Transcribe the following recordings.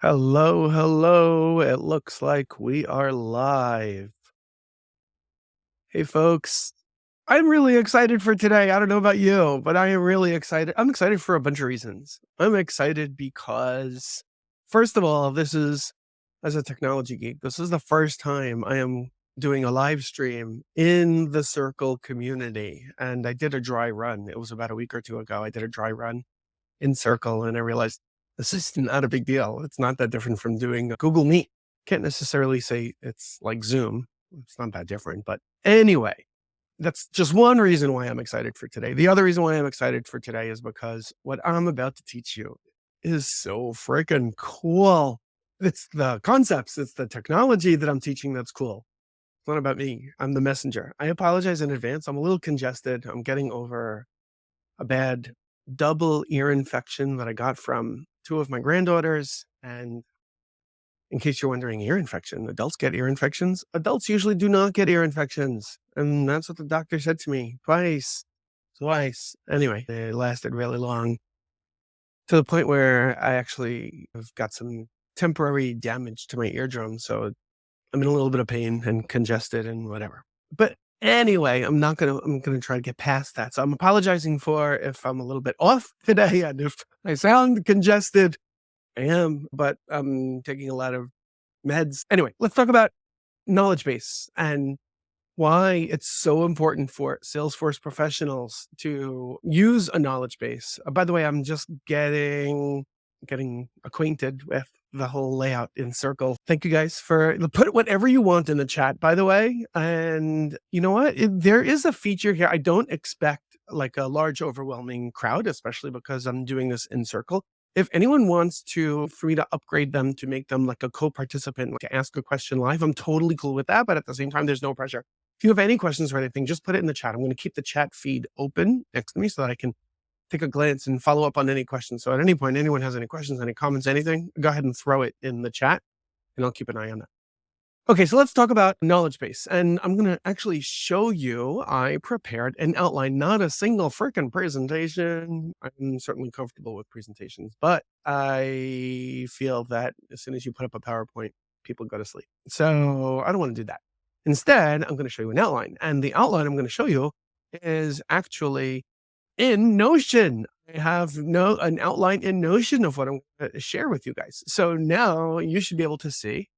Hello, hello. It looks like we are live. Hey, folks. I'm really excited for today. I don't know about you, but I am really excited. I'm excited for a bunch of reasons. I'm excited because, first of all, as a technology geek, this is the first time I am doing a live stream in the Circle community. And I did a dry run. It was about a week or two ago. I did a dry run in Circle, and I realized this is not a big deal. It's not that different from doing Google Meet. Can't necessarily say it's like Zoom. It's not that different. But anyway, that's just one reason why I'm excited for today. The other reason why I'm excited for today is because what I'm about to teach you is so freaking cool. It's the concepts, it's the technology that I'm teaching that's cool. It's not about me. I'm the messenger. I apologize in advance. I'm a little congested. I'm getting over a bad double ear infection that I got from two of my granddaughters. And in case you're wondering, ear infection, adults get ear infections. Adults usually do not get ear infections. And that's what the doctor said to me twice. Anyway, it lasted really long to the point where I actually have got some temporary damage to my eardrum. So I'm in a little bit of pain and congested and whatever. But anyway, I'm gonna try to get past that. So I'm apologizing for if I'm a little bit off today and if I sound congested. I am, but I'm taking a lot of meds. Anyway, let's talk about knowledge base and why it's so important for Salesforce professionals to use a knowledge base. By the way, I'm just getting acquainted with the whole layout in Circle. Thank you guys for put whatever you want in the chat, by the way. And you know what? There is a feature here. I don't expect like a large, overwhelming crowd, especially because I'm doing this in Circle. If anyone wants for me to upgrade them to make them like a co-participant, like to ask a question live, I'm totally cool with that. But at the same time, there's no pressure. If you have any questions or anything, just put it in the chat. I'm going to keep the chat feed open next to me so that I can take a glance and follow up on any questions. So at any point, anyone has any questions, any comments, anything, go ahead and throw it in the chat and I'll keep an eye on that. Okay, so let's talk about knowledge base. And I'm going to actually show you, I prepared an outline, not a single freaking presentation. I'm certainly comfortable with presentations, but I feel that as soon as you put up a PowerPoint, people go to sleep. So I don't want to do that. Instead, I'm going to show you an outline. And the outline I'm going to show you is actually in Notion. I have an outline in Notion of what I'm going to share with you guys. So now you should be able to see.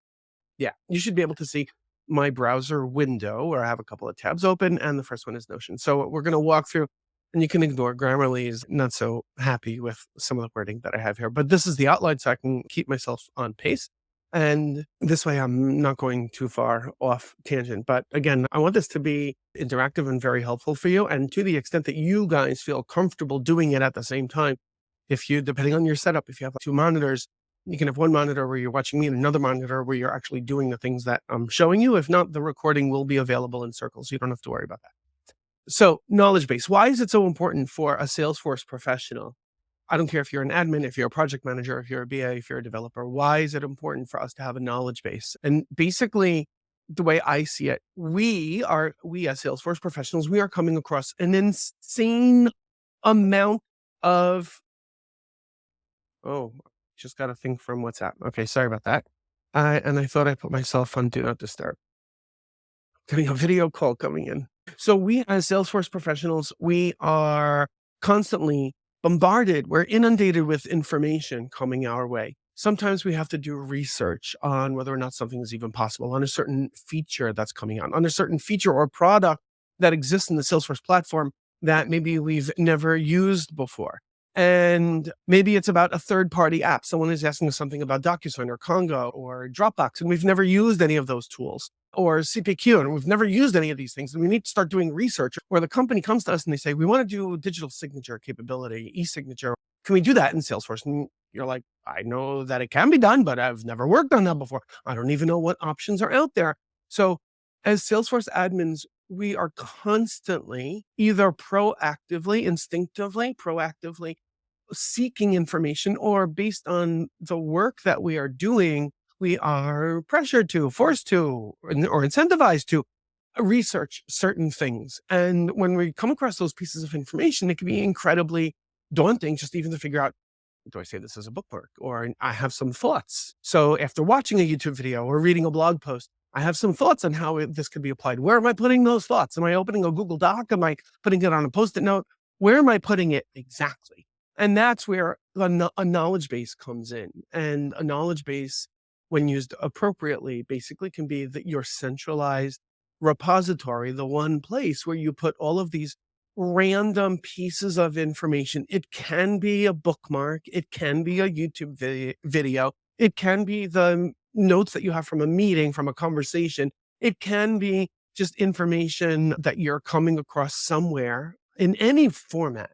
Yeah, you should be able to see my browser window where I have a couple of tabs open, and the first one is Notion. So we're going to walk through, and you can ignore Grammarly's not so happy with some of the wording that I have here, but this is the outline so I can keep myself on pace. And this way I'm not going too far off tangent. But again, I want this to be interactive and very helpful for you. And to the extent that you guys feel comfortable doing it at the same time, depending on your setup, if you have two monitors, you can have one monitor where you're watching me and another monitor where you're actually doing the things that I'm showing you. If not, the recording will be available in Circle, so you don't have to worry about that. So knowledge base, why is it so important for a Salesforce professional? I don't care if you're an admin, if you're a project manager, if you're a BA, if you're a developer, why is it important for us to have a knowledge base? And basically, the way I see it, we as Salesforce professionals, we are coming across an insane amount of, just got a thing from WhatsApp. Okay, sorry about that. And I thought I put myself on Do Not Disturb. Getting a video call coming in. So we as Salesforce professionals, we are constantly bombarded. We're inundated with information coming our way. Sometimes we have to do research on whether or not something is even possible, on a certain feature that's coming out, on a certain feature or product that exists in the Salesforce platform that maybe we've never used before. And maybe it's about a third-party app. Someone is asking us something about DocuSign or Congo or Dropbox, and we've never used any of those tools, or CPQ, and we've never used any of these things. And we need to start doing research where the company comes to us and they say, we want to do digital signature capability, e-signature. Can we do that in Salesforce? And you're like, I know that it can be done, but I've never worked on that before. I don't even know what options are out there. So as Salesforce admins, we are constantly either instinctively, proactively seeking information, or based on the work that we are doing, we are pressured to, forced to, or incentivized to research certain things. And when we come across those pieces of information, it can be incredibly daunting just even to figure out do I say this as a bookmark? Or I have some thoughts. So after watching a YouTube video or reading a blog post, I have some thoughts on how this could be applied. Where am I putting those thoughts? Am I opening a Google Doc? Am I putting it on a Post-it note? Where am I putting it exactly? And that's where a knowledge base comes in. And a knowledge base, when used appropriately, basically can be that your centralized repository, the one place where you put all of these random pieces of information. It can be a bookmark, it can be a YouTube video, it can be the notes that you have from a meeting, from a conversation, it can be just information that you're coming across somewhere in any format.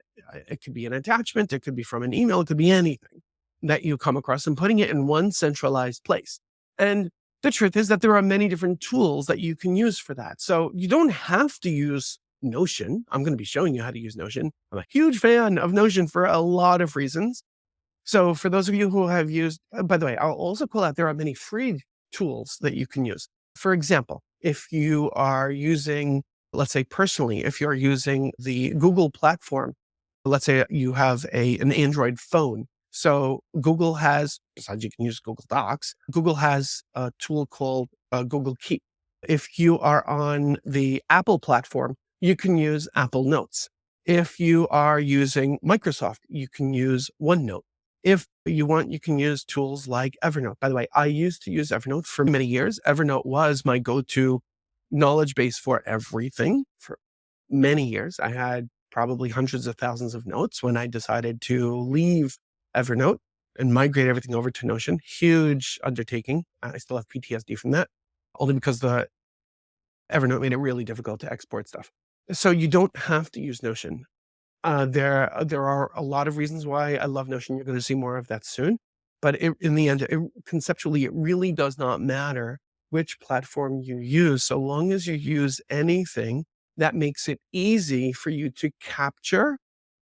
It could be an attachment, it could be from an email, it could be anything that you come across, and putting it in one centralized place. And the truth is that there are many different tools that you can use for that. So you don't have to use Notion. I'm going to be showing you how to use Notion. I'm a huge fan of Notion for a lot of reasons. So for those of you who have used, by the way, I'll also call out there are many free tools that you can use. For example, if you are using, let's say personally, if you're using the Google platform, let's say you have an Android phone. So Google has, besides you can use Google Docs, Google has a tool called Google Keep. If you are on the Apple platform, you can use Apple Notes. If you are using Microsoft, you can use OneNote. If you want, you can use tools like Evernote. By the way, I used to use Evernote for many years. Evernote was my go-to knowledge base for everything for many years. I had probably hundreds of thousands of notes when I decided to leave Evernote and migrate everything over to Notion. Huge undertaking. I still have PTSD from that, only because the Evernote made it really difficult to export stuff. So you don't have to use Notion. There are a lot of reasons why I love Notion. You're going to see more of that soon. But in the end, conceptually, it really does not matter which platform you use, so long as you use anything that makes it easy for you to capture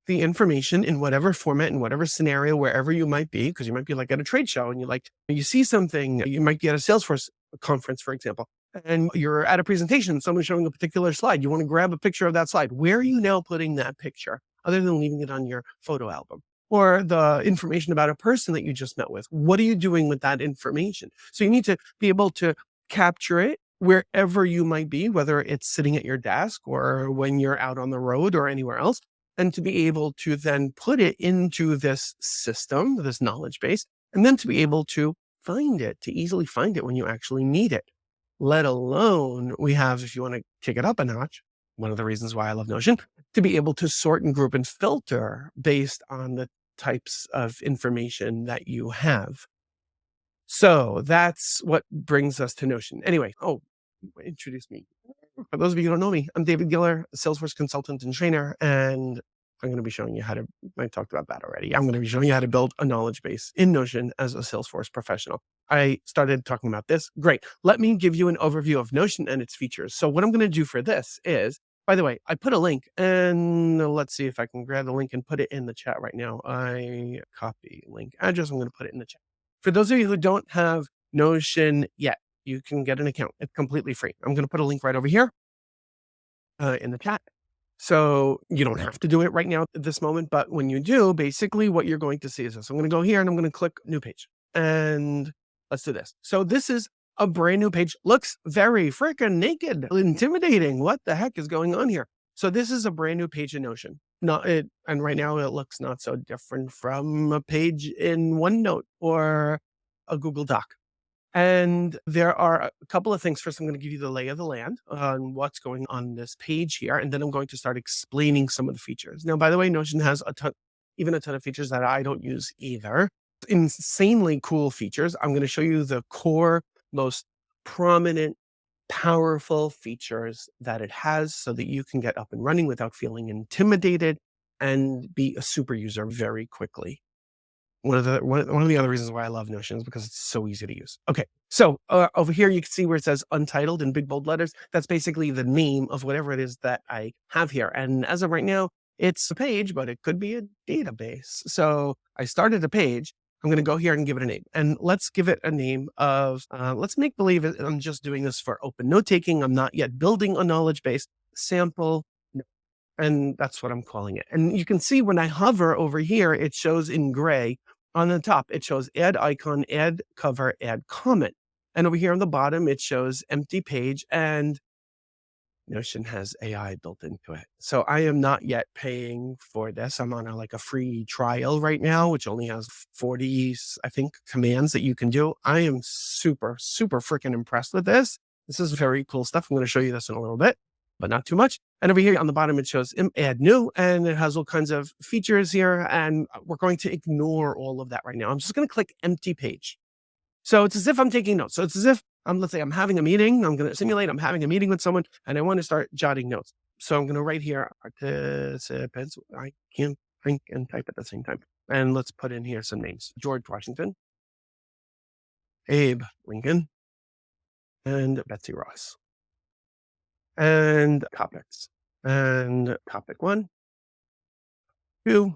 the information in whatever format, in whatever scenario, wherever you might be, because you might be like at a trade show and you see something, you might be at a Salesforce conference, for example, and you're at a presentation, someone's showing a particular slide. You want to grab a picture of that slide. Where are you now putting that picture, other than leaving it on your photo album? Or the information about a person that you just met with. What are you doing with that information? So you need to be able to capture it wherever you might be, whether it's sitting at your desk or when you're out on the road or anywhere else, and to be able to then put it into this system, this knowledge base, and then to be able to find it, to easily find it when you actually need it. Let alone we have, if you want to kick it up a notch, one of the reasons why I love Notion, to be able to sort and group and filter based on the types of information that you have. So that's what brings us to Notion. Anyway, introduce me. For those of you who don't know me, I'm David Giller, a Salesforce consultant and trainer, and I'm going to be showing you how to, I talked about that already. I'm going to be showing you how to build a knowledge base in Notion as a Salesforce professional. I started talking about this. Great. Let me give you an overview of Notion and its features. So what I'm going to do for this is, by the way, I put a link, and let's see if I can grab the link and put it in the chat right now. I copy link address. I'm going to put it in the chat. For those of you who don't have Notion yet, you can get an account. It's completely free. I'm going to put a link right over here in the chat. So you don't have to do it right now at this moment, but when you do, basically what you're going to see is this. I'm going to go here and I'm going to click new page, and let's do this. So this is a brand new page. Looks very freaking naked, intimidating. What the heck is going on here? So this is a brand new page in Notion. And right now it looks not so different from a page in OneNote or a Google Doc. And there are a couple of things. First, I'm going to give you the lay of the land on what's going on this page here. And then I'm going to start explaining some of the features. Now, by the way, Notion has a ton of features that I don't use either. Insanely cool features. I'm going to show you the core, most prominent, powerful features that it has so that you can get up and running without feeling intimidated and be a super user very quickly. One of the other reasons why I love Notion is because it's so easy to use. Okay, so over here you can see where it says untitled in big bold letters. That's basically the name of whatever it is that I have here. And as of right now, it's a page, but it could be a database. So I started a page. I'm going to go here and give it a name. And let's give it a name of, let's make believe I'm just doing this for open note taking. I'm not yet building a knowledge base. Sample. And that's what I'm calling it. And you can see when I hover over here, it shows in gray On the top, it shows add icon, add cover, add comment. And over here on the bottom, it shows empty page, and Notion has AI built into it. So I am not yet paying for this. I'm on like a free trial right now, which only has 40, I think, commands that you can do. I am super, super freaking impressed with this. This is very cool stuff. I'm going to show you this in a little bit, but not too much. And over here on the bottom, it shows add new, and it has all kinds of features here. And we're going to ignore all of that right now. I'm just going to click empty page. So it's as if I'm taking notes. So it's as if let's say I'm having a meeting. I'm going to simulate I'm having a meeting with someone and I want to start jotting notes. So I'm going to write here participants. I can't think and type at the same time. And let's put in here some names: George Washington, Abe Lincoln, and Betsy Ross. And topics. And topic 1, 2,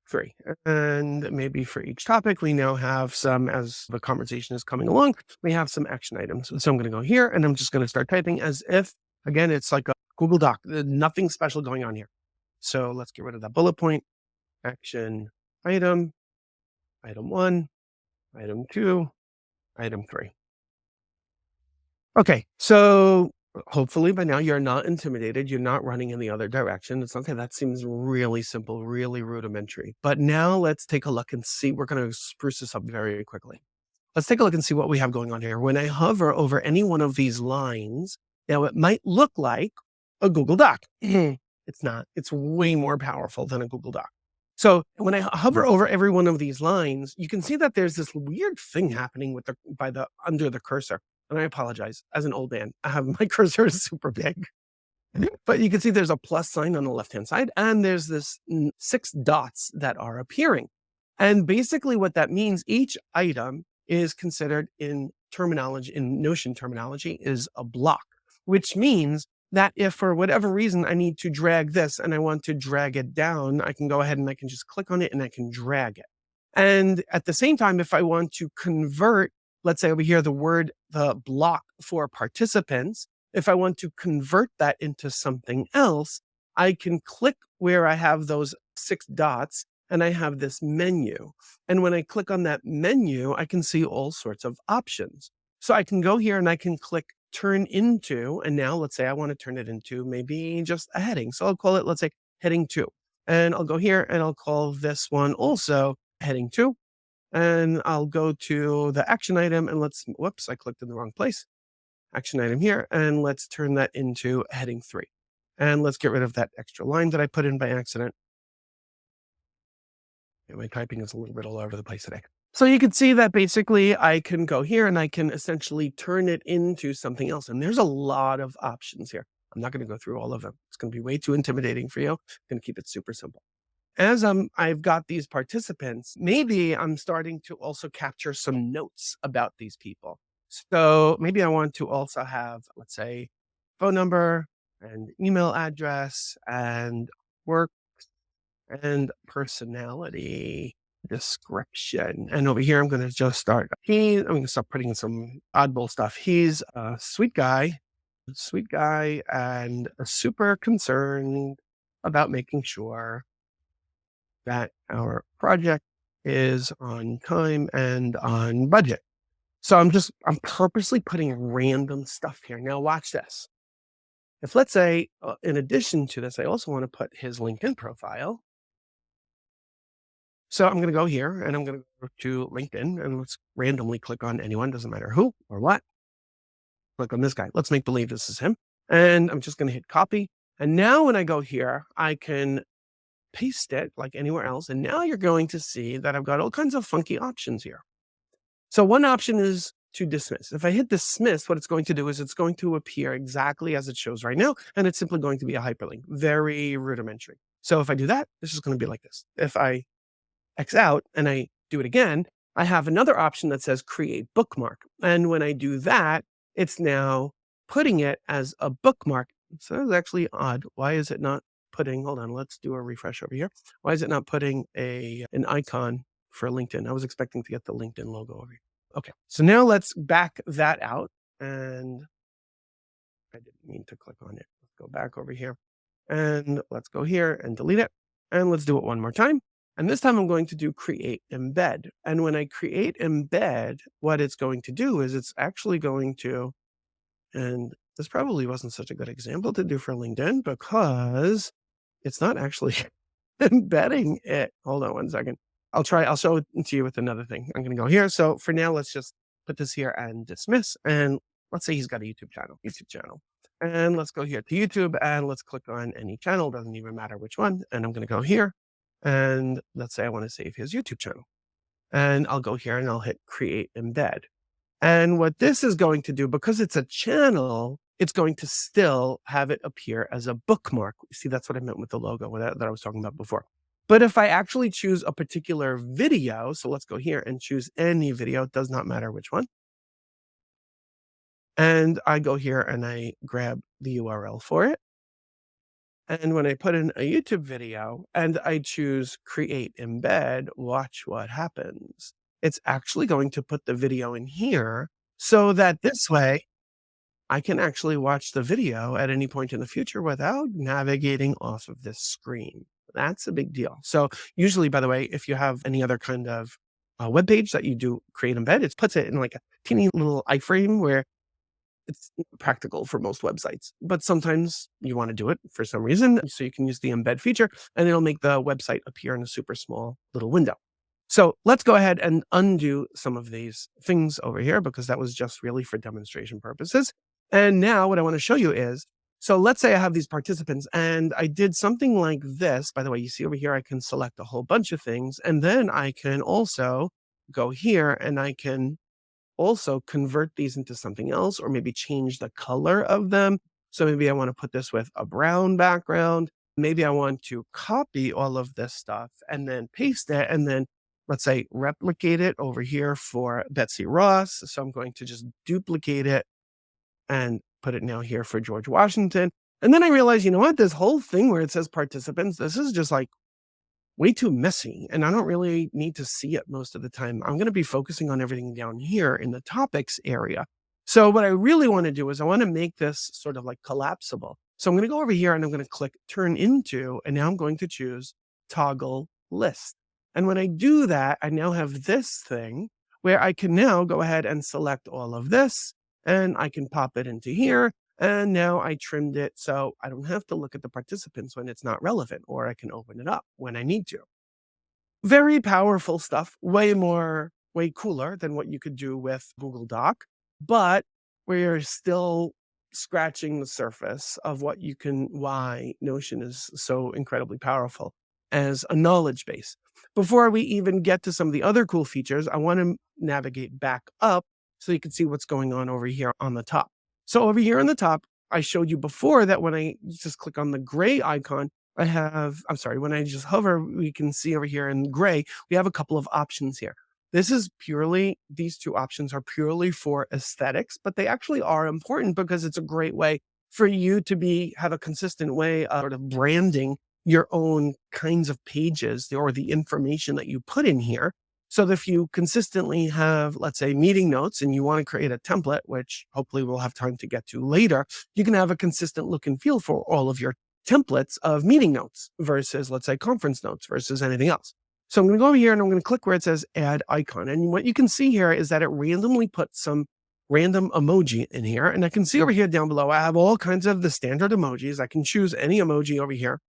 3. And maybe for each topic, we now have some, as the conversation is coming along, we have some action items. So I'm going to go here and I'm just going to start typing as if, again, it's like a Google Doc, nothing special going on here. So let's get rid of that bullet point. Action item, item 1, item 2, item 3. Okay, so hopefully by now you're not intimidated. You're not running in the other direction. It's okay. That seems really simple, really rudimentary. But now let's take a look and see. We're going to spruce this up very quickly. Let's take a look and see what we have going on here. When I hover over any one of these lines, now it might look like a Google Doc. It's not. It's way more powerful than a Google Doc. So when I hover over every one of these lines, you can see that there's this weird thing happening with under the cursor. And I apologize. As an old man, I have my cursor is super big. But you can see there's a plus sign on the left-hand side, and there's this 6 dots that are appearing. And basically what that means, each item is considered in Notion terminology, is a block, which means that if for whatever reason I need to drag this and I want to drag it down, I can go ahead and I can just click on it and I can drag it. And at the same time, if I want to convert, let's say over here, the block for participants, if I want to convert that into something else, I can click where I have those 6 dots and I have this menu. And when I click on that menu, I can see all sorts of options. So I can go here and I can click turn into, and now let's say I want to turn it into maybe just a heading. So I'll call it, let's say, heading 2. And I'll go here and I'll call this one also heading 2. And I'll go to the action item and whoops, I clicked in the wrong place. Action item here, and let's turn that into heading 3. And let's get rid of that extra line that I put in by accident. My typing is a little bit all over the place today. So you can see that basically I can go here and I can essentially turn it into something else. And there's a lot of options here. I'm not going to go through all of them. It's going to be way too intimidating for you. I'm going to keep it super simple. As I've got these participants, maybe I'm starting to also capture some notes about these people. So maybe I want to also have, let's say, phone number and email address and work and personality description. And over here, I'm going to just start. I'm going to start putting in some oddball stuff. He's a sweet guy, and super concerned about making sure that our project is on time and on budget. So I'm purposely putting random stuff here. Now watch this. If let's say, in addition to this, I also want to put his LinkedIn profile. So I'm going to go here and I'm going to go to LinkedIn and let's randomly click on anyone, doesn't matter who or what. Click on this guy. Let's make believe this is him. And I'm just going to hit copy. And now when I go here, I can paste it like anywhere else. And now you're going to see that I've got all kinds of funky options here. So one option is to dismiss. If I hit dismiss, what it's going to do is it's going to appear exactly as it shows right now. And it's simply going to be a hyperlink, very rudimentary. So if I do that, this is going to be like this. If I X out and I do it again, I have another option that says create bookmark. And when I do that, it's now putting it as a bookmark. So that's actually odd. Why is it not putting, hold on, let's do a refresh over here. Why is it not putting an icon for LinkedIn? I was expecting to get the LinkedIn logo over here. Okay, so now let's back that out. And I didn't mean to click on it. Let's go back over here and let's go here and delete it. And let's do it one more time. And this time I'm going to do create embed. And when I create embed, what it's going to do is it's actually going to, and this probably wasn't such a good example to do for LinkedIn because it's not actually embedding it. Hold on one second. I'll show it to you with another thing. I'm going to go here. So for now, let's just put this here and dismiss. And let's say he's got a YouTube channel. And let's go here to YouTube and let's click on any channel. Doesn't even matter which one. And I'm going to go here. And let's say I want to save his YouTube channel. And I'll go here and I'll hit create embed. And what this is going to do, because it's a channel, it's going to still have it appear as a bookmark. See, that's what I meant with the logo that I was talking about before. But if I actually choose a particular video, so let's go here and choose any video, it does not matter which one. And I go here and I grab the URL for it. And when I put in a YouTube video and I choose create embed, watch what happens. It's actually going to put the video in here so that this way I can actually watch the video at any point in the future without navigating off of this screen. That's a big deal. So usually, by the way, if you have any other kind of web page that you do create embed, it puts it in like a teeny little iframe where it's practical for most websites, but sometimes you want to do it for some reason. So you can use the embed feature and it'll make the website appear in a super small little window. So let's go ahead and undo some of these things over here because that was just really for demonstration purposes. And now what I want to show you is, so let's say I have these participants and I did something like this. By the way, you see over here, I can select a whole bunch of things. And then I can also go here and I can also convert these into something else or maybe change the color of them. So maybe I want to put this with a brown background. Maybe I want to copy all of this stuff and then paste it and then let's say replicate it over here for Betsy Ross. So I'm going to just duplicate it and put it now here for George Washington. And then I realized, you know what, this whole thing where it says participants, this is just like way too messy, and I don't really need to see it most of the time. I'm going to be focusing on everything down here in the topics area. So what I really want to do is I want to make this sort of like collapsible. So I'm going to go over here and I'm going to click turn into, and now I'm going to choose toggle list. And when I do that, I now have this thing where I can now go ahead and select all of this and I can pop it into here. And now I trimmed it so I don't have to look at the participants when it's not relevant, or I can open it up when I need to. Very powerful stuff, way cooler than what you could do with Google Doc, but we're still scratching the surface of why Notion is so incredibly powerful as a knowledge base. Before we even get to some of the other cool features, I want to navigate back up so you can see what's going on over here on the top. So over here on the top, I showed you before that when I just click on the gray icon, when I just hover, we can see over here in gray, we have a couple of options here. These two options are purely for aesthetics, but they actually are important because it's a great way for you to have a consistent way of sort of branding your own kinds of pages or the information that you put in here. So that if you consistently have, let's say, meeting notes and you want to create a template, which hopefully we'll have time to get to later, you can have a consistent look and feel for all of your templates of meeting notes versus, let's say, conference notes versus anything else. So I'm going to go over here and I'm going to click where it says add icon. And what you can see here is that it randomly puts some random emoji in here. And I can see over here down below, I have all kinds of the standard emojis. I can choose any emoji over here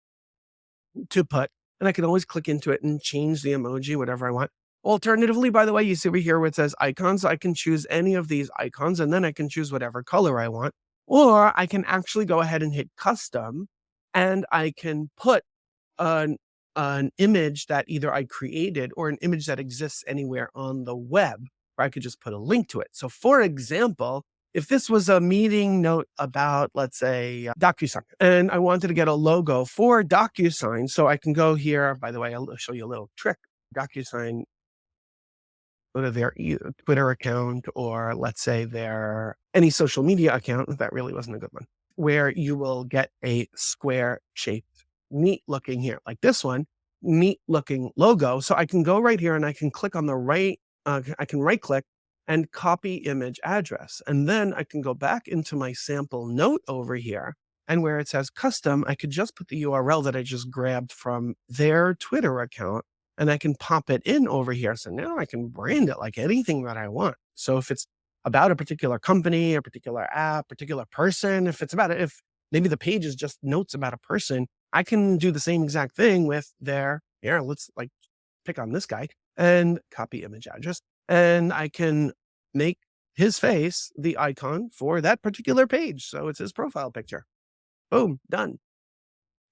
to put, and I can always click into it and change the emoji, whatever I want. Alternatively, by the way, you see over here where it says icons, I can choose any of these icons and then I can choose whatever color I want. Or I can actually go ahead and hit custom and I can put an image that either I created or an image that exists anywhere on the web, or I could just put a link to it. So for example, if this was a meeting note about, let's say, DocuSign, and I wanted to get a logo for DocuSign, so I can go here. By the way, I'll show you a little trick. DocuSign, go to their Twitter account, or let's say any social media account. That really wasn't a good one, where you will get a square shaped, neat looking here, like this one, neat looking logo. So I can go right here and I can click on the right, I can right click and copy image address. And then I can go back into my sample note over here. And where it says custom, I could just put the URL that I just grabbed from their Twitter account and I can pop it in over here. So now I can brand it like anything that I want. So if it's about a particular company, a particular app, particular person, if it's about it, if maybe the page is just notes about a person, I can do the same exact thing with their, here, let's like pick on this guy and copy image address. And I can make his face the icon for that particular page. So it's his profile picture. Boom, done.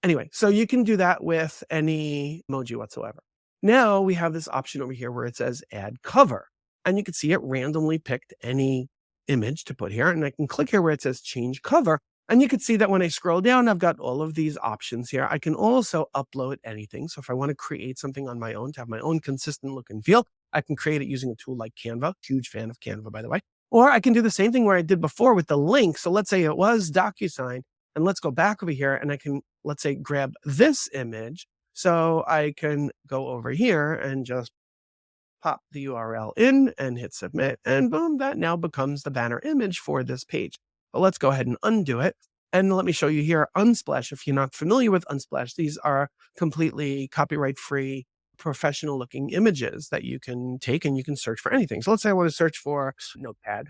Anyway, so you can do that with any emoji whatsoever. Now we have this option over here where it says add cover. And you can see it randomly picked any image to put here. And I can click here where it says change cover. And you can see that when I scroll down, I've got all of these options here. I can also upload anything. So if I want to create something on my own to have my own consistent look and feel, I can create it using a tool like Canva. Huge fan of Canva, by the way. Or I can do the same thing where I did before with the link. So let's say it was DocuSign. And let's go back over here and I can, let's say, grab this image. So I can go over here and just pop the URL in and hit submit. And boom, that now becomes the banner image for this page. But let's go ahead and undo it. And let me show you here Unsplash. If you're not familiar with Unsplash, these are completely copyright free, professional looking images that you can take and you can search for anything. So let's say I want to search for Notepad.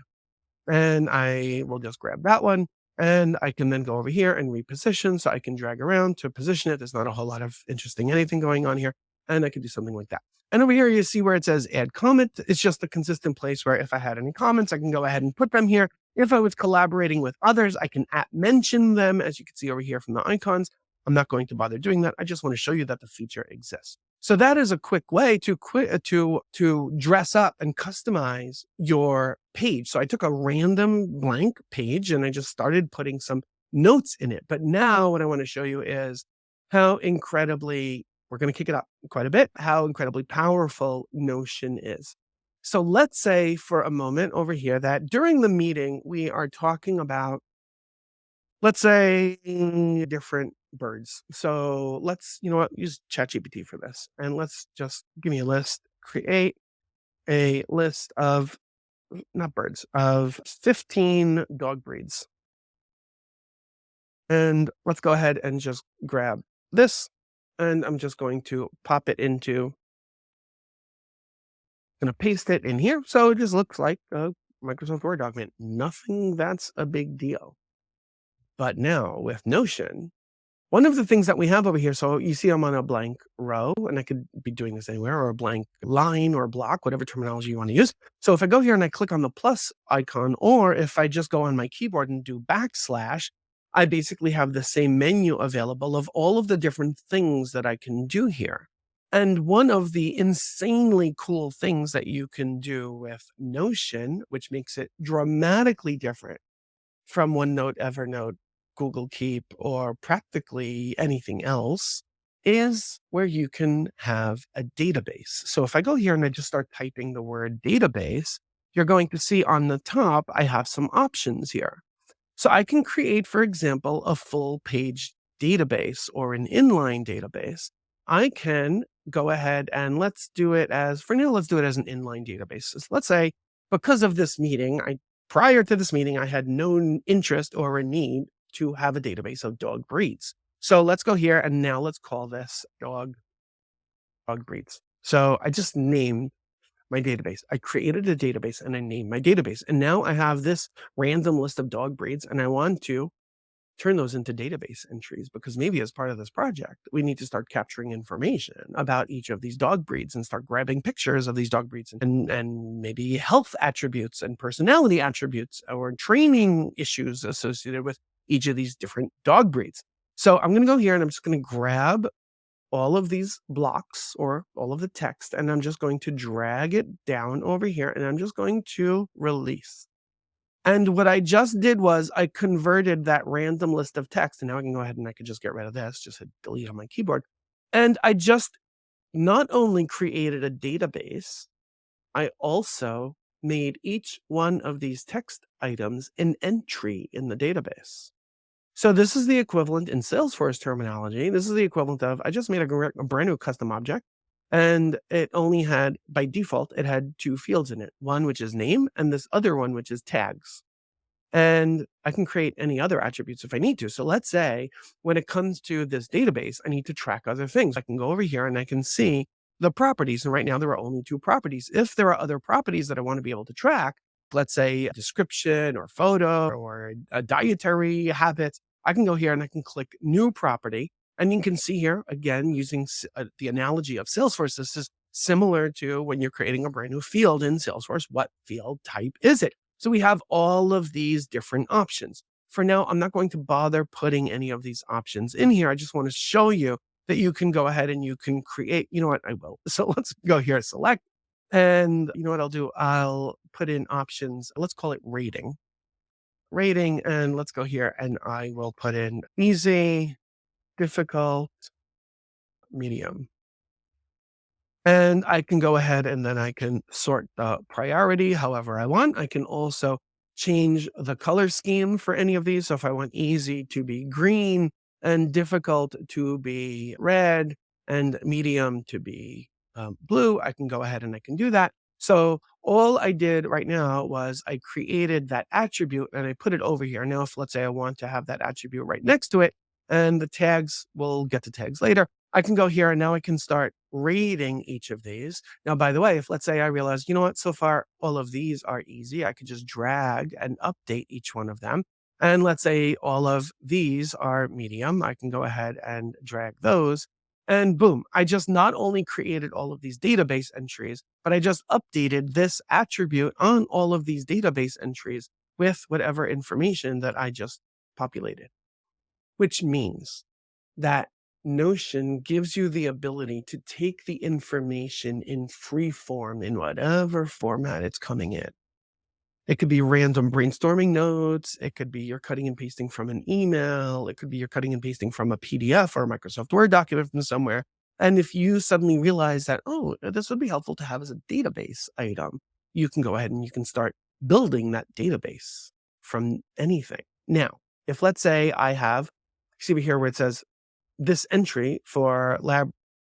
And I will just grab that one. And I can then go over here and reposition. So I can drag around to position it. There's not a whole lot of interesting anything going on here. And I can do something like that. And over here, you see where it says add comment. It's just a consistent place where if I had any comments, I can go ahead and put them here. If I was collaborating with others, I can mention them, as you can see over here from the icons. I'm not going to bother doing that. I just want to show you that the feature exists. So that is a quick way to dress up and customize your page. So I took a random blank page and I just started putting some notes in it. But now what I want to show you is how incredibly, we're going to kick it up quite a bit, how incredibly powerful Notion is. So let's say for a moment over here that during the meeting, we are talking about, let's say, different birds. So let's, you know what, use ChatGPT for this. And let's just give me a list, create a list of, not birds, of 15 dog breeds. And let's go ahead and just grab this. And I'm just going to pop it into, going to paste it in here. So it just looks like a Microsoft Word document. Nothing that's a big deal. But now with Notion, one of the things that we have over here, so you see I'm on a blank row, and I could be doing this anywhere, or a blank line or block, whatever terminology you want to use. So if I go here and I click on the plus icon, or if I just go on my keyboard and do backslash, I basically have the same menu available of all of the different things that I can do here. And one of the insanely cool things that you can do with Notion, which makes it dramatically different from OneNote, Evernote, Google Keep, or practically anything else, is where you can have a database. So if I go here and I just start typing the word database, you're going to see on the top, I have some options here. So I can create, for example, a full page database or an inline database. I can go ahead and let's do it as, for now, let's do it as an inline database. So let's say because of this meeting, prior to this meeting, I had no interest or a need to have a database of dog breeds. So let's go here and now let's call this dog breeds. So I just named my database. I created a database and I named my database. And now I have this random list of dog breeds and I want to turn those into database entries because maybe as part of this project, we need to start capturing information about each of these dog breeds and start grabbing pictures of these dog breeds and maybe health attributes and personality attributes or training issues associated with each of these different dog breeds. So I'm going to go here and I'm just going to grab all of these blocks or all of the text, and I'm just going to drag it down over here and I'm just going to release. And what I just did was I converted that random list of text, and now I can go ahead and I could just get rid of this, just hit delete on my keyboard. And I just not only created a database, I also made each one of these text items an entry in the database. So this is the equivalent in Salesforce terminology. This is the equivalent of, I just made a brand new custom object, and it only had, by default, it had two fields in it. One, which is name, and this other one, which is tags. And I can create any other attributes if I need to. So let's say when it comes to this database, I need to track other things. I can go over here and I can see the properties. And right now there are only two properties. If there are other properties that I want to be able to track, let's say a description or photo or a dietary habit, I can go here and I can click new property. And you can see here, again, using the analogy of Salesforce, this is similar to when you're creating a brand new field in Salesforce. What field type is it? So we have all of these different options. For now, I'm not going to bother putting any of these options in here. I just want to show you that you can go ahead and you can create, you know what, I will. So let's go here, select, and you know what I'll do? I'll put in options. Let's call it rating, and let's go here and I will put in easy, difficult, medium. And I can go ahead and then I can sort the priority however I want. I can also change the color scheme for any of these. So if I want easy to be green and difficult to be red and medium to be blue, I can go ahead and I can do that. So all I did right now was I created that attribute and I put it over here. Now, if let's say I want to have that attribute right next to it, and the tags, we'll get to tags later. I can go here and now I can start rating each of these. Now, by the way, if let's say I realize, you know what, so far all of these are easy, I could just drag and update each one of them. And let's say all of these are medium, I can go ahead and drag those. And boom, I just not only created all of these database entries, but I just updated this attribute on all of these database entries with whatever information that I just populated, which means that Notion gives you the ability to take the information in free form in whatever format it's coming in. It could be random brainstorming notes. It could be you're cutting and pasting from an email. It could be you're cutting and pasting from a PDF or a Microsoft Word document from somewhere. And if you suddenly realize that, oh, this would be helpful to have as a database item, you can go ahead and you can start building that database from anything. Now, if let's say I have, see over here where it says this entry for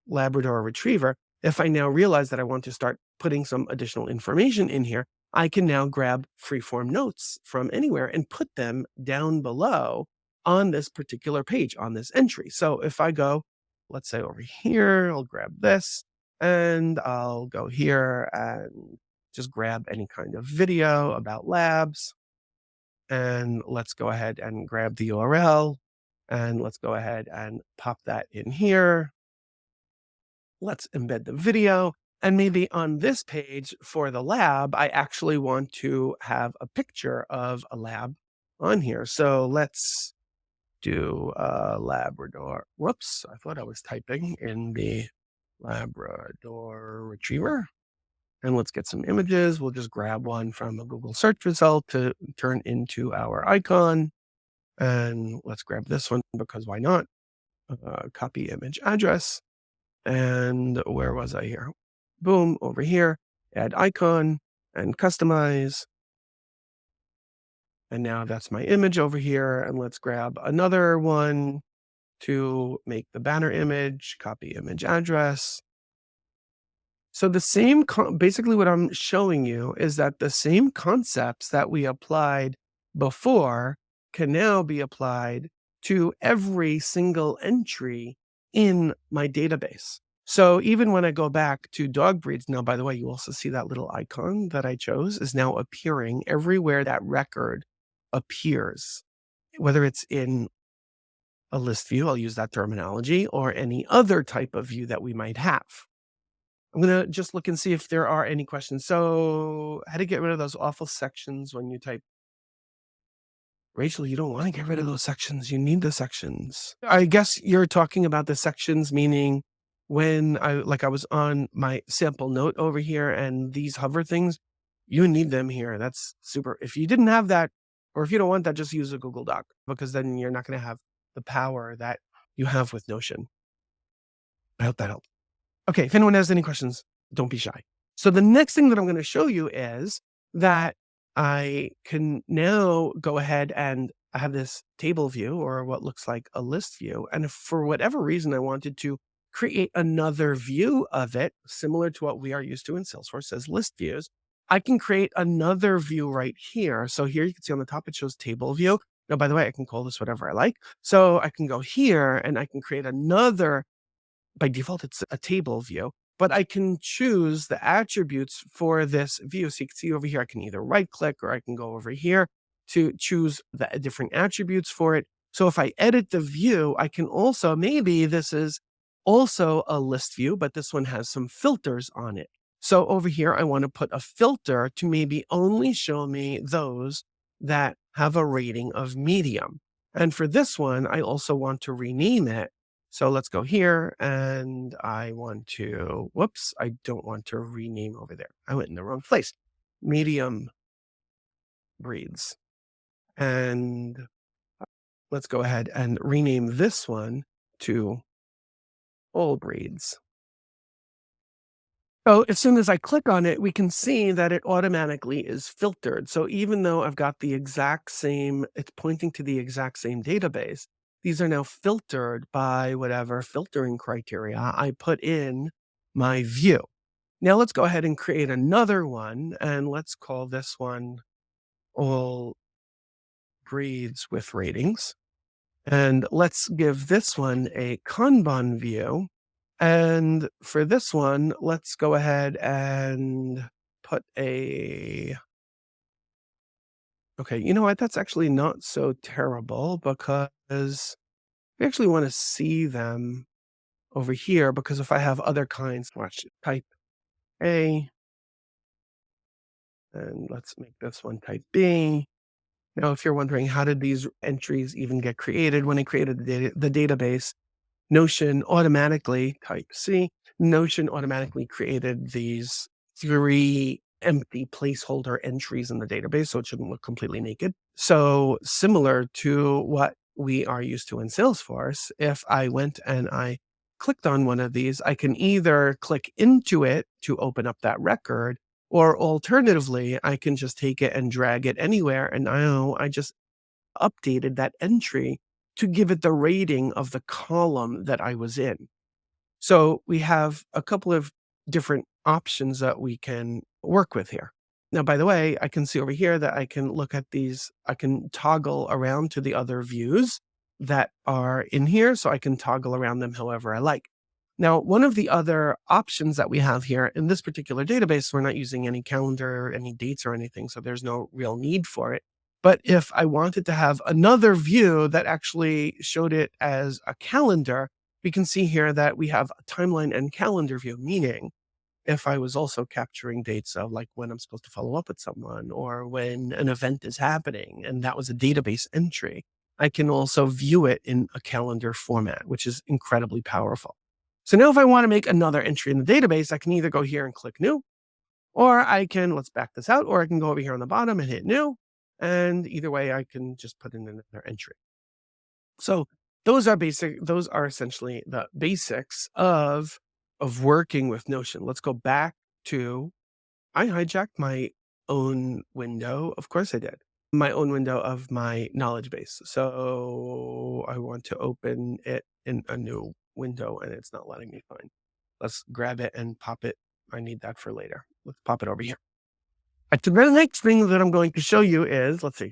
Labrador Retriever, if I now realize that I want to start putting some additional information in here, I can now grab freeform notes from anywhere and put them down below on this particular page, on this entry. So if I go, let's say over here, I'll grab this and I'll go here and just grab any kind of video about labs. And let's go ahead and grab the URL. And let's go ahead and pop that in here. Let's embed the video. And maybe on this page for the lab, I actually want to have a picture of a lab on here. So let's do a Labrador. Whoops, I thought I was typing in the Labrador Retriever. And let's get some images. We'll just grab one from a Google search result to turn into our icon. And let's grab this one because why not? Copy image address. And where was I here? Boom, over here, add icon and customize. And now that's my image over here. And let's grab another one to make the banner image, copy image address. So the same, basically what I'm showing you is that the same concepts that we applied before can now be applied to every single entry in my database. So even when I go back to dog breeds, now, by the way, you also see that little icon that I chose is now appearing everywhere that record appears, whether it's in a list view, I'll use that terminology, or any other type of view that we might have. I'm going to just look and see if there are any questions. So how to get rid of those awful sections when you type. Rachel, you don't want to get rid of those sections. You need the sections. I guess you're talking about the sections, meaning when I was on my sample note over here and these hover things, you need them here. That's super. If you didn't have that, or if you don't want that, just use a Google Doc because then you're not going to have the power that you have with Notion. I hope that helped. Okay, if anyone has any questions, don't be shy. So the next thing that I'm going to show you is that I can now go ahead and I have this table view or what looks like a list view. And if for whatever reason I wanted to create another view of it, similar to what we are used to in Salesforce as list views, I can create another view right here. So here you can see on the top, it shows table view. Now, by the way, I can call this whatever I like. So I can go here and I can create another. By default, it's a table view. but I can choose the attributes for this view. So you can see over here, I can either right click or I can go over here to choose the different attributes for it. So if I edit the view, I can also, maybe this is also a list view, but this one has some filters on it. So over here, I want to put a filter to maybe only show me those that have a rating of medium. And for this one, I also want to rename it. So let's go here and I want to, whoops, I don't want to rename over there. I went in the wrong place. Medium breeds. And let's go ahead and rename this one to all breeds. So as soon as I click on it, we can see that it automatically is filtered. So even though I've got the exact same, it's pointing to the exact same database, these are now filtered by whatever filtering criteria I put in my view. Now let's go ahead and create another one, and let's call this one all breeds with ratings. And let's give this one a Kanban view. And for this one, let's go ahead and put a, okay, you know what? That's actually not so terrible because we actually want to see them over here, because if I have other kinds, watch, type A, and let's make this one type B. Now, if you're wondering, how did these entries even get created? When I created the database, Notion automatically, type C, Notion automatically created these 3 empty placeholder entries in the database, so it shouldn't look completely naked. So similar to what we are used to in Salesforce, if I went and I clicked on one of these, I can either click into it to open up that record, or alternatively, I can just take it and drag it anywhere, and now I just updated that entry to give it the rating of the column that I was in. So we have a couple of different options that we can work with here. Now, by the way, I can see over here that I can look at these, I can toggle around to the other views that are in here. So I can toggle around them however I like. Now, one of the other options that we have here in this particular database, we're not using any calendar, any dates or anything, so there's no real need for it. But if I wanted to have another view that actually showed it as a calendar, we can see here that we have a timeline and calendar view, meaning if I was also capturing dates of like when I'm supposed to follow up with someone or when an event is happening, and that was a database entry, I can also view it in a calendar format, which is incredibly powerful. So now if I want to make another entry in the database, I can either go here and click new, or I can, let's back this out, or I can go over here on the bottom and hit new. And either way, I can just put in another entry. So those are essentially the basics of working with Notion. Let's go back to, I hijacked my own window. Of course I did. My own window of my knowledge base. So I want to open it in a new window and it's not letting me find. Let's grab it and pop it. I need that for later. Let's pop it over here. The very next thing that I'm going to show you is, let's see,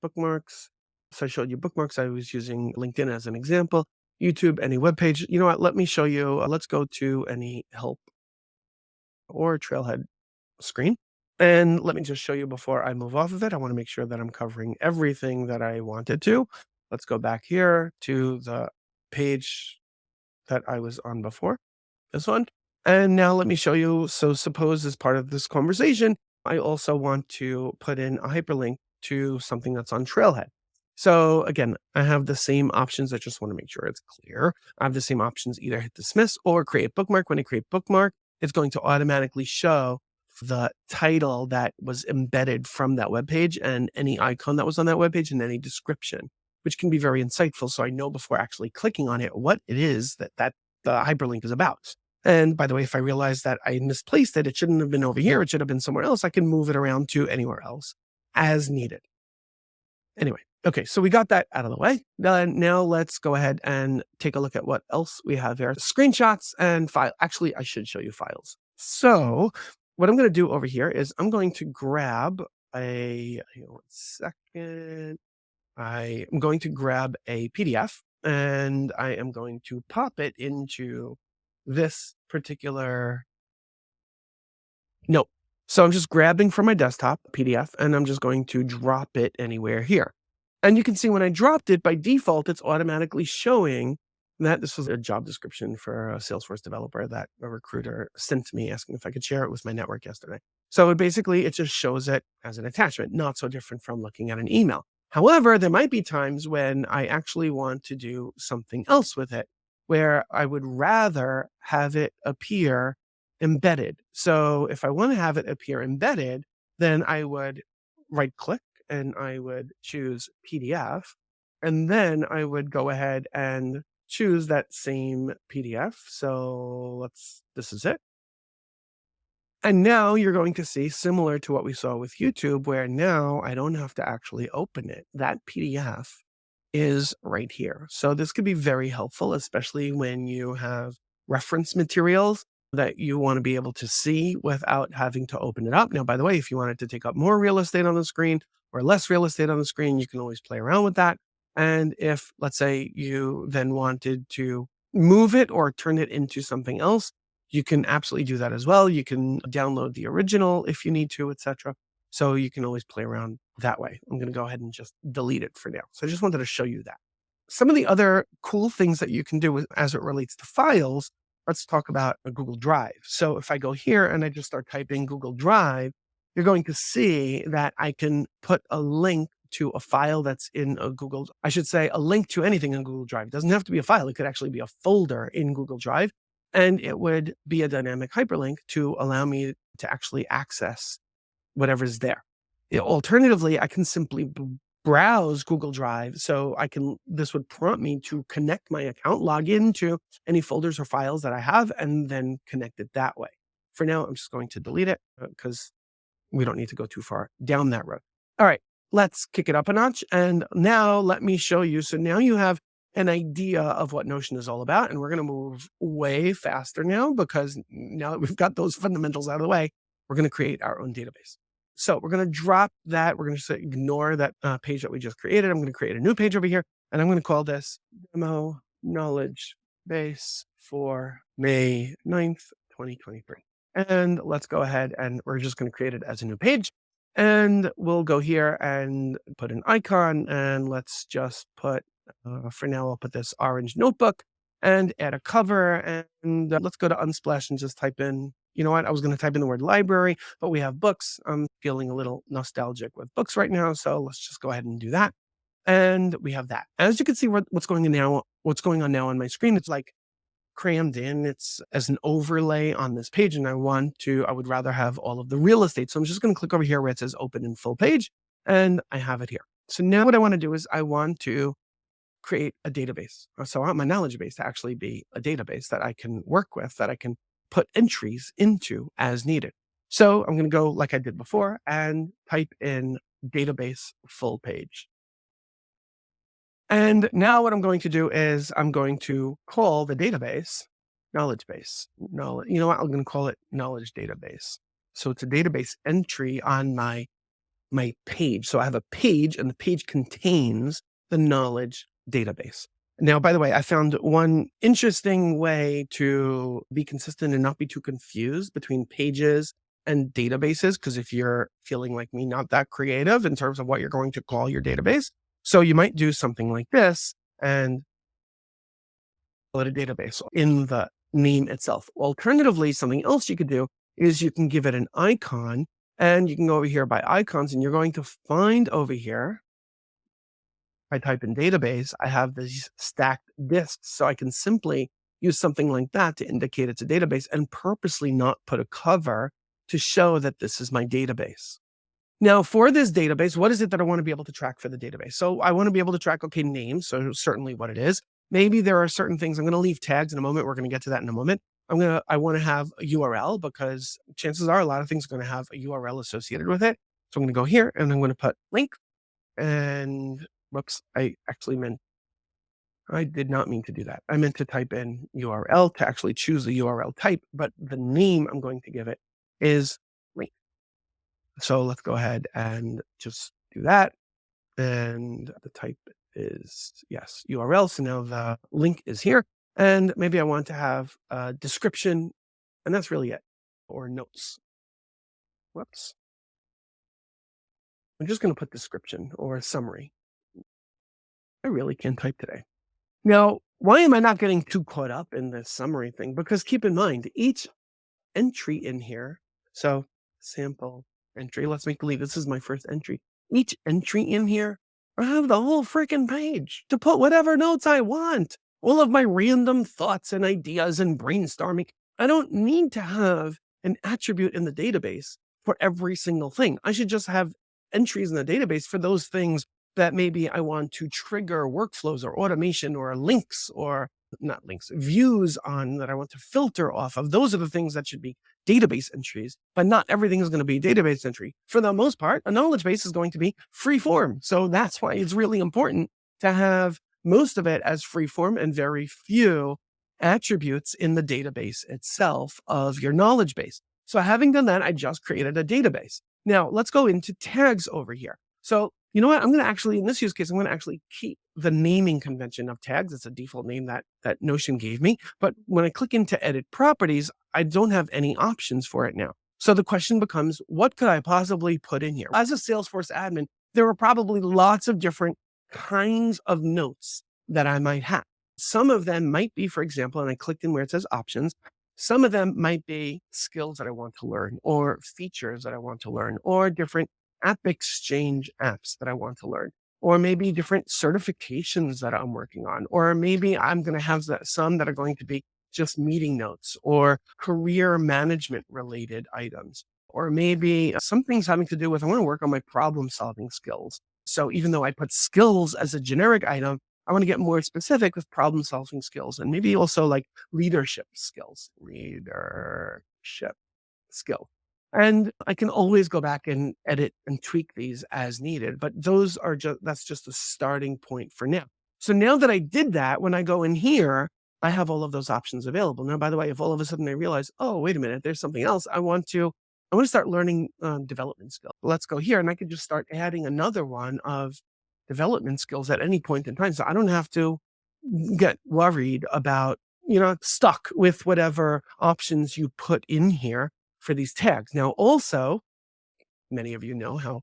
bookmarks. So I showed you bookmarks. I was using LinkedIn as an example. YouTube, any web page. You know what? Let me show you. Let's go to any help or trailhead screen. And let me just show you before I move off of it. I want to make sure that I'm covering everything that I wanted to. Let's go back here to the page that I was on before, this one. And now let me show you. So suppose as part of this conversation, I also want to put in a hyperlink to something that's on Trailhead. So again, I have the same options. I just want to make sure it's clear. I have the same options, either hit dismiss or create bookmark. When I create bookmark, it's going to automatically show the title that was embedded from that web page and any icon that was on that web page and any description, which can be very insightful. So I know before actually clicking on it what it is that the hyperlink is about. And by the way, if I realize that I misplaced it, it shouldn't have been over here, it should have been somewhere else, I can move it around to anywhere else as needed. Anyway, okay, so we got that out of the way. Now let's go ahead and take a look at what else we have here. Screenshots and file. Actually, I should show you files. So what I'm going to do over here is I'm going to grab a, hang on one second. I am going to grab a PDF and I am going to pop it into this particular note. So I'm just grabbing from my desktop PDF and I'm just going to drop it anywhere here. And you can see when I dropped it, by default, it's automatically showing that this was a job description for a Salesforce developer that a recruiter sent to me asking if I could share it with my network yesterday. So it just shows it as an attachment, not so different from looking at an email. However, there might be times when I actually want to do something else with it, where I would rather have it appear embedded. So if I want to have it appear embedded, then I would right click and I would choose PDF. And then I would go ahead and choose that same PDF. So this is it. And now you're going to see, similar to what we saw with YouTube, where now I don't have to actually open it. That PDF is right here. So this could be very helpful, especially when you have reference materials that you want to be able to see without having to open it up. Now, by the way, if you wanted to take up more real estate on the screen or less real estate on the screen, you can always play around with that. And if, let's say, you then wanted to move it or turn it into something else, you can absolutely do that as well. You can download the original if you need to, etc. So you can always play around that way. I'm going to go ahead and just delete it for now. So I just wanted to show you that. Some of the other cool things that you can do as it relates to files, let's talk about a Google Drive. So if I go here and I just start typing Google Drive, you're going to see that I can put a link to a file that's in a Google, I should say a link to anything in Google Drive. It doesn't have to be a file. It could actually be a folder in Google Drive. And it would be a dynamic hyperlink to allow me to actually access whatever's there. Alternatively, I can simply browse Google Drive. So this would prompt me to connect my account, log into any folders or files that I have, and then connect it that way. For now, I'm just going to delete it because we don't need to go too far down that road. All right, let's kick it up a notch. And now let me show you. So now you have an idea of what Notion is all about. And we're going to move way faster now because now that we've got those fundamentals out of the way, we're going to create our own database. So we're going to drop that. We're going to ignore that page that we just created. I'm going to create a new page over here. And I'm going to call this Demo Knowledge Base for May 9th, 2023. And let's go ahead and we're just going to create it as a new page. And we'll go here and put an icon. And let's just put, for now, I'll put this orange notebook and add a cover. And let's go to Unsplash and just type in, you know what? I was going to type in the word library, but we have books. I'm feeling a little nostalgic with books right now. So let's just go ahead and do that. And we have that. As you can see what's going on now on my screen, it's like crammed in. It's as an overlay on this page. And I would rather have all of the real estate. So I'm just going to click over here where it says open in full page and I have it here. So now what I want to do is I want to create a database. So I want my knowledge base to actually be a database that I can work with, that I can put entries into as needed. So I'm going to go like I did before and type in database full page. And now what I'm going to do is I'm going to call the database knowledge base. You know what? I'm going to call it knowledge database. So it's a database entry on my page. So I have a page and the page contains the knowledge database. Now, by the way, I found one interesting way to be consistent and not be too confused between pages and databases. Because if you're feeling like me, not that creative in terms of what you're going to call your database. So you might do something like this and call it a database in the name itself. Alternatively, something else you could do is you can give it an icon and you can go over here by icons and you're going to find over here, I type in database, I have these stacked disks. So I can simply use something like that to indicate it's a database and purposely not put a cover to show that this is my database. Now, for this database, what is it that I want to be able to track for the database? So I want to be able to track, okay, names, so certainly what it is. Maybe there are certain things, I'm going to leave tags in a moment. We're going to get to that in a moment. I want to have a URL because chances are a lot of things are going to have a URL associated with it. So I'm going to go here and I'm going to put link and whoops, I did not mean to do that. I meant to type in URL to actually choose the URL type, but the name I'm going to give it is link. So let's go ahead and just do that. And the type is, yes, URL. So now the link is here. And maybe I want to have a description, and that's really it, or notes. Whoops. I'm just going to put description or a summary. I really can't type today. Now, why am I not getting too caught up in this summary thing? Because keep in mind, each entry in here, so sample entry, let's make believe this is my first entry. Each entry in here, I have the whole freaking page to put whatever notes I want, all of my random thoughts and ideas and brainstorming. I don't need to have an attribute in the database for every single thing. I should just have entries in the database for those things that maybe I want to trigger workflows or automation or links or not links, views on that I want to filter off of. Those are the things that should be database entries, but not everything is going to be database entry. For the most part, a knowledge base is going to be free form. So that's why it's really important to have most of it as free form and very few attributes in the database itself of your knowledge base. So having done that, I just created a database. Now let's go into tags over here. So you know what? I'm going to actually, in this use case, I'm going to actually keep the naming convention of tags. It's a default name that Notion gave me. But when I click into edit properties, I don't have any options for it now. So the question becomes, what could I possibly put in here? As a Salesforce admin, there are probably lots of different kinds of notes that I might have. Some of them might be, for example, and I clicked in where it says options. Some of them might be skills that I want to learn or features that I want to learn or different app exchange apps that I want to learn, or maybe different certifications that I'm working on, or maybe I'm going to have some that are going to be just meeting notes or career management related items, or maybe some things having to do with I want to work on my problem solving skills. So even though I put skills as a generic item, I want to get more specific with problem solving skills and maybe also like leadership skills, skill. And I can always go back and edit and tweak these as needed, but that's just a starting point for now. So now that I did that, when I go in here, I have all of those options available. Now, by the way, if all of a sudden I realize, oh, wait a minute, there's something else I want to start learning development skills. Let's go here and I could just start adding another one of development skills at any point in time. So I don't have to get worried about, stuck with whatever options you put in here for these tags. Now, also, many of you know how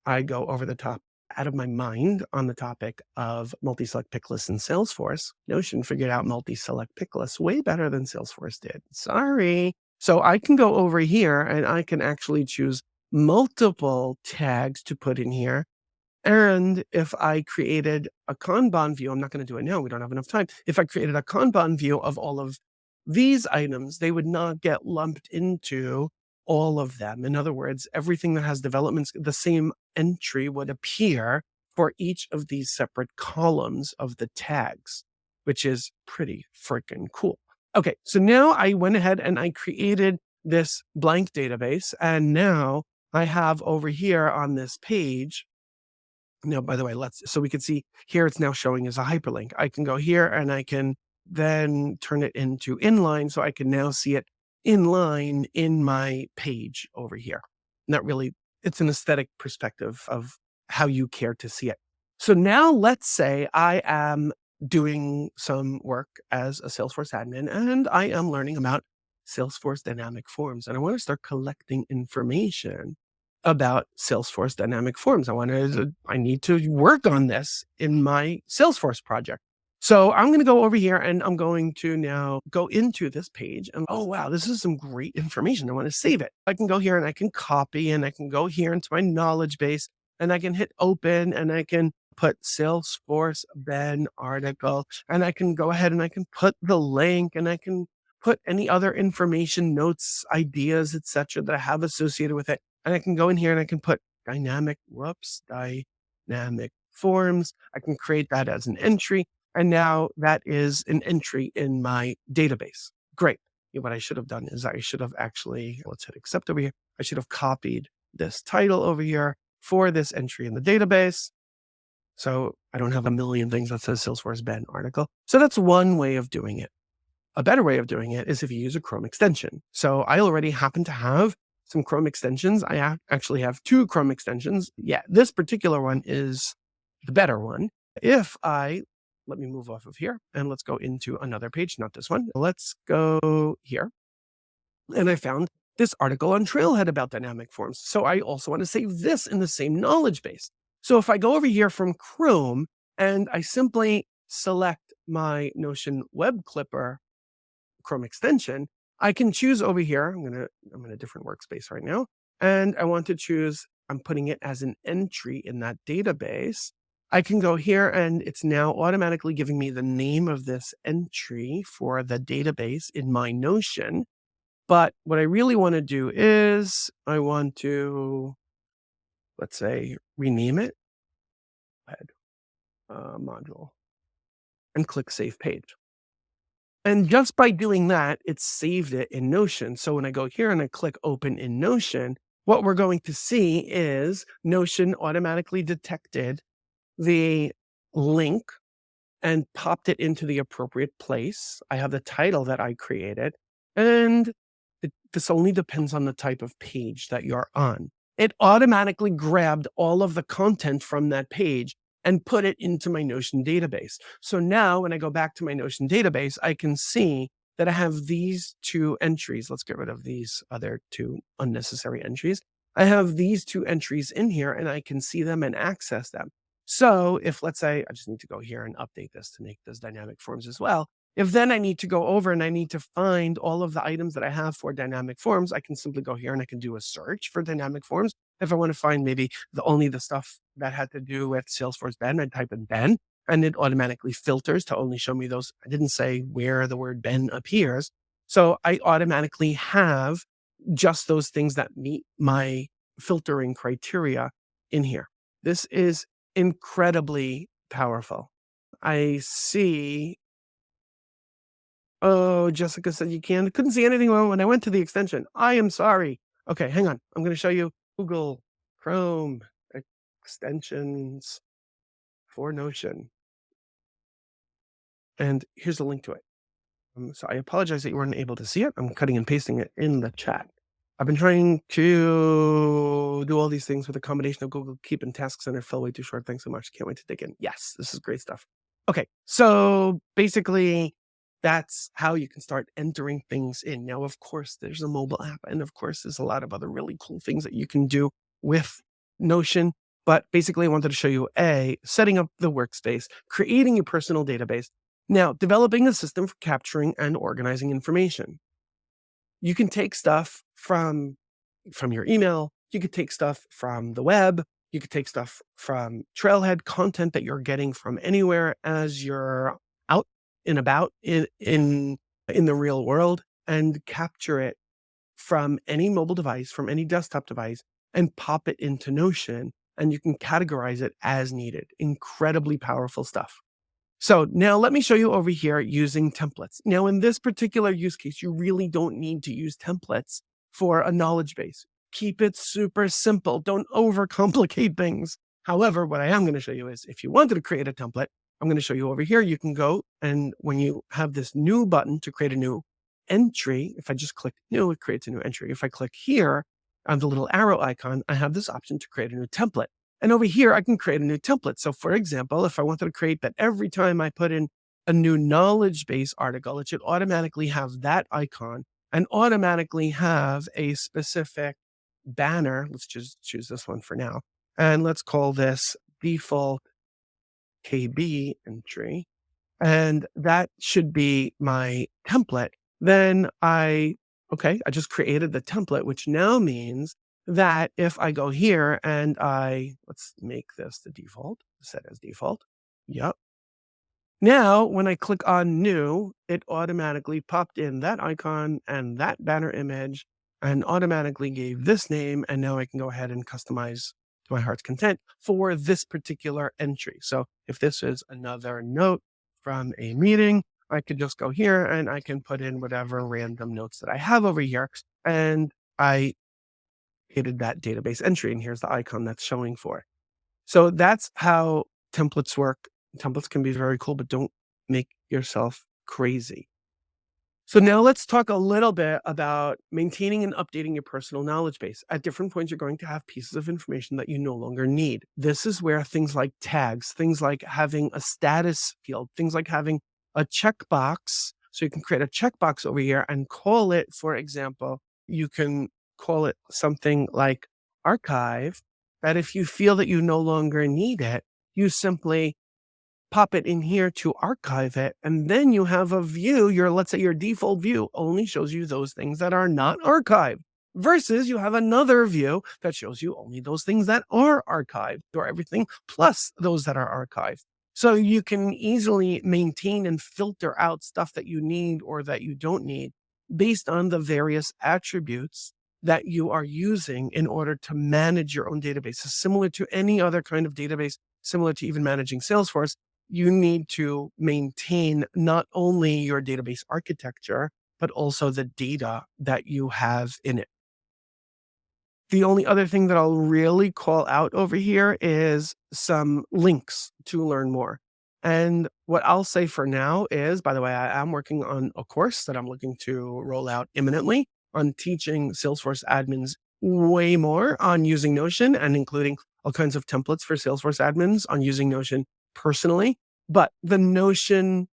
I go over the top out of my mind on the topic of multi-select pick lists in Salesforce. Notion figured out multi-select pick lists way better than Salesforce did. Sorry. So I can go over here and I can actually choose multiple tags to put in here. And if I created a Kanban view, I'm not going to do it now. We don't have enough time. If I created a Kanban view of all of these items, they would not get lumped into all of them. In other words, everything that has developments, the same entry would appear for each of these separate columns of the tags, which is pretty freaking cool. Okay, so now I went ahead and I created this blank database. And now I have over here on this page, now, by the way, so we can see here it's now showing as a hyperlink. I can go here and I can then turn it into inline. So I can now see it inline in my page over here. Not really, it's an aesthetic perspective of how you care to see it. So now let's say I am doing some work as a Salesforce admin and I am learning about Salesforce dynamic forms and I want to start collecting information about Salesforce dynamic forms. I need to work on this in my Salesforce project. So I'm going to go over here and I'm going to now go into this page and, oh, wow, this is some great information. I want to save it. I can go here and I can copy and I can go here into my knowledge base and I can hit open and I can put Salesforce Ben article and I can go ahead and I can put the link and I can put any other information, notes, ideas, etc. that I have associated with it. And I can go in here and I can put dynamic forms. I can create that as an entry. And now that is an entry in my database. Great. What I should have done is I should have actually, let's hit accept over here. I should have copied this title over here for this entry in the database. So I don't have a million things that says Salesforce Ben article. So that's one way of doing it. A better way of doing it is if you use a Chrome extension. So I already happen to have some Chrome extensions. I actually have 2 Chrome extensions. Yeah, this particular one is the better one. If I let me move off of here and let's go into another page, not this one. Let's go here. And I found this article on Trailhead about dynamic forms. So I also want to save this in the same knowledge base. So if I go over here from Chrome and I simply select my Notion web clipper Chrome extension, I can choose over here. I'm in a different workspace right now, and I want to choose, I'm putting it as an entry in that database. I can go here and it's now automatically giving me the name of this entry for the database in my Notion. But what I really want to do is I want to, let's say, rename it, add module, and click Save Page. And just by doing that, it saved it in Notion. So when I go here and I click Open in Notion, what we're going to see is Notion automatically detected the link and popped it into the appropriate place. I have the title that I created, and this only depends on the type of page that you're on. It automatically grabbed all of the content from that page and put it into my Notion database. So now when I go back to my Notion database, I can see that I have these two entries. Let's get rid of these other two unnecessary entries. I have these two entries in here and I can see them and access them. So if, let's say, I just need to go here and update this to make this dynamic forms as well. If then I need to go over and I need to find all of the items that I have for dynamic forms, I can simply go here and I can do a search for dynamic forms. If I want to find maybe only the stuff that had to do with Salesforce Ben, I type in Ben and it automatically filters to only show me those. I didn't say where the word Ben appears. So I automatically have just those things that meet my filtering criteria in here. This is incredibly powerful. I see. Oh, Jessica said you can. Couldn't see anything when I went to the extension. I am sorry. Okay, hang on. I'm going to show you Google Chrome extensions for Notion. And here's a link to it. So I apologize that you weren't able to see it. I'm cutting and pasting it in the chat. I've been trying to do all these things with a combination of Google Keep and Task Center. Fell way too short. Thanks so much. Can't wait to dig in. Yes, this is great stuff. Okay, so basically, that's how you can start entering things in. Now, of course, there's a mobile app, and of course, there's a lot of other really cool things that you can do with Notion. But basically, I wanted to show you setting up the workspace, creating your personal database. Now, developing a system for capturing and organizing information. You can take stuff from your email. You could take stuff from the web. You could take stuff from Trailhead, content that you're getting from anywhere as you're out and about in the real world, and capture it from any mobile device, from any desktop device, and pop it into Notion, and you can categorize it as needed. Incredibly powerful stuff. So now let me show you over here using templates. Now, in this particular use case, you really don't need to use templates for a knowledge base. Keep it super simple. Don't overcomplicate things. However, what I am going to show you is if you wanted to create a template, I'm going to show you over here. You can go and when you have this new button to create a new entry, if I just click new, it creates a new entry. If I click here on the little arrow icon, I have this option to create a new template. And over here, I can create a new template. So for example, if I wanted to create that every time I put in a new knowledge base article, it should automatically have that icon and automatically have a specific banner. Let's just choose this one for now. And let's call this default KB entry. And that should be my template. Then I just created the template, which now means that if I go here and let's make this the default, set as default. Yep. Now, when I click on new, it automatically popped in that icon and that banner image and automatically gave this name. And now I can go ahead and customize to my heart's content for this particular entry. So if this is another note from a meeting, I could just go here and I can put in whatever random notes that I have over here. And I created that database entry. And here's the icon that's showing for it. So that's how templates work. Templates can be very cool, but don't make yourself crazy. So now let's talk a little bit about maintaining and updating your personal knowledge base. At different points, you're going to have pieces of information that you no longer need. This is where things like tags, things like having a status field, things like having a checkbox. So you can create a checkbox over here and call it, for example, you can call it something like archive. That if you feel that you no longer need it, you simply pop it in here to archive it, and then you have a view, let's say your default view only shows you those things that are not archived, versus you have another view that shows you only those things that are archived, or everything plus those that are archived. So you can easily maintain and filter out stuff that you need or that you don't need based on the various attributes that you are using in order to manage your own databases, similar to any other kind of database, similar to even managing Salesforce. You need to maintain not only your database architecture, but also the data that you have in it. The only other thing that I'll really call out over here is some links to learn more. And what I'll say for now is, by the way, I am working on a course that I'm looking to roll out imminently on teaching Salesforce admins way more on using Notion and including all kinds of templates for Salesforce admins on using Notion personally. But the Notion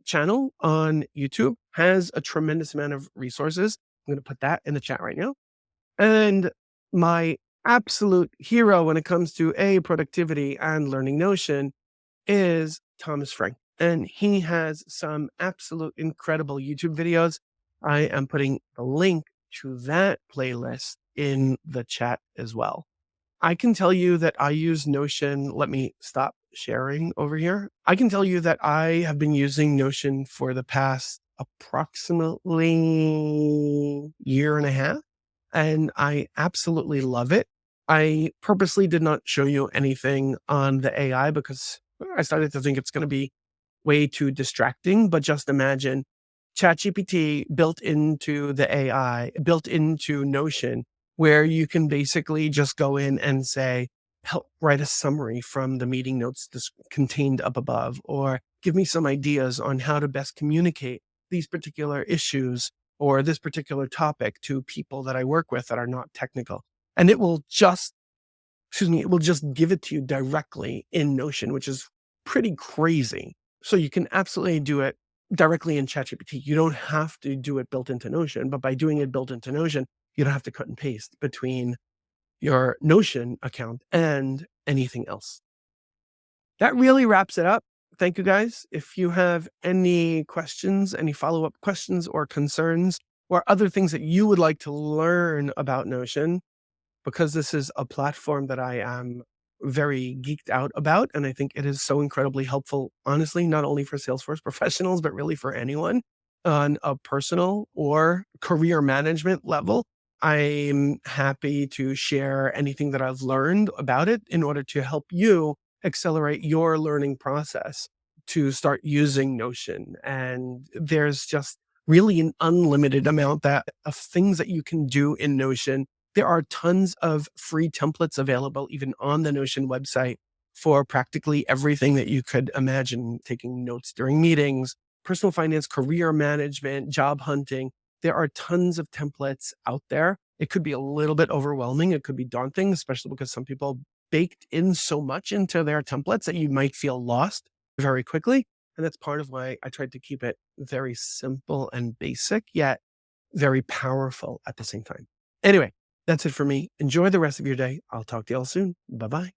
channel on YouTube has a tremendous amount of resources. I'm going to put that in the chat right now. And my absolute hero when it comes to productivity and learning Notion is Thomas Frank. And he has some absolute incredible YouTube videos. I am putting the link to that playlist in the chat as well. I can tell you that I use Notion. Let me stop sharing over here. I can tell you that I have been using Notion for the past approximately year and a half, and I absolutely love it. I purposely did not show you anything on the AI because I started to think it's going to be way too distracting. But just imagine ChatGPT built into the AI, built into Notion, where you can basically just go in and say, help write a summary from the meeting notes contained up above, or give me some ideas on how to best communicate these particular issues or this particular topic to people that I work with that are not technical. And it will just, it will just give it to you directly in Notion, which is pretty crazy. So you can absolutely do it directly in ChatGPT. You don't have to do it built into Notion, but by doing it built into Notion, you don't have to cut and paste between your Notion account and anything else. That really wraps it up. Thank you guys. If you have any questions, any follow-up questions or concerns, or other things that you would like to learn about Notion, because this is a platform that I am very geeked out about, and I think it is so incredibly helpful, honestly, not only for Salesforce professionals, but really for anyone on a personal or career management level. I'm happy to share anything that I've learned about it in order to help you accelerate your learning process to start using Notion. And there's just really an unlimited amount of things that you can do in Notion. There are tons of free templates available even on the Notion website for practically everything that you could imagine: taking notes during meetings, personal finance, career management, job hunting. There are tons of templates out there. It could be a little bit overwhelming. It could be daunting, especially because some people baked in so much into their templates that you might feel lost very quickly. And that's part of why I tried to keep it very simple and basic, yet very powerful at the same time. Anyway, that's it for me. Enjoy the rest of your day. I'll talk to y'all soon. Bye-bye.